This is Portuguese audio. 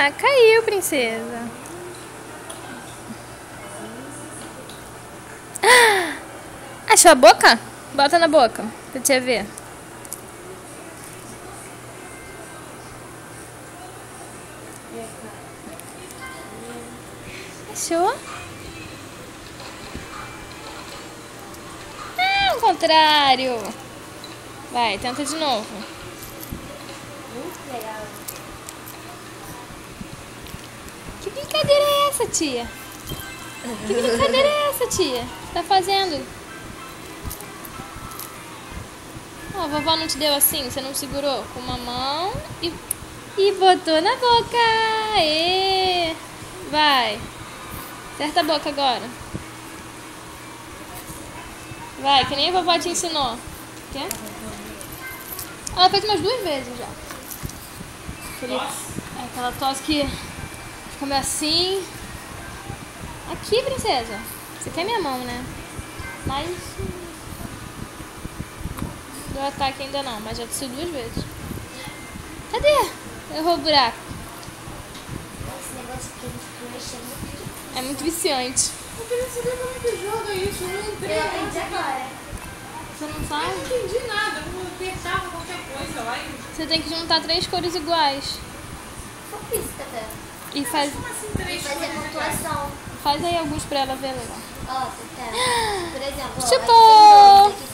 Ah, caiu, princesa. Ah, achou a boca? Bota na boca, pra você ver. Achou? Ah, ao contrário. Vai, tenta de novo. Muito legal. Que brincadeira é essa, tia? Que brincadeira é essa, tia? Tá fazendo? Ó, a vovó não te deu assim? Você não segurou com uma mão e botou na boca. Aê! Vai. Acerta a boca agora. Vai, que nem a vovó te ensinou. Quer? Ela fez umas 2 vezes já. Aquela tosse que fica meio assim. Aqui, princesa. Você quer minha mão, né? Mas... do ataque ainda não, mas já tossiu 2 vezes. Cadê? Errou o buraco. Esse negócio que a gente fica mexendo. É muito viciante. Eu queria saber como é que joga isso. Eu não entrei. Eu aprendi agora. Você não Eu sabe? não entendi nada. Eu apertava qualquer coisa lá e... Você tem que juntar 3 cores iguais. Só física até. E faz, Como assim 3 Fazer coisas iguais? pontuação. faz aí alguns pra ela ver legal. Ó, você quer. Por exemplo, ó, Chupou! aqui tem 2, aqui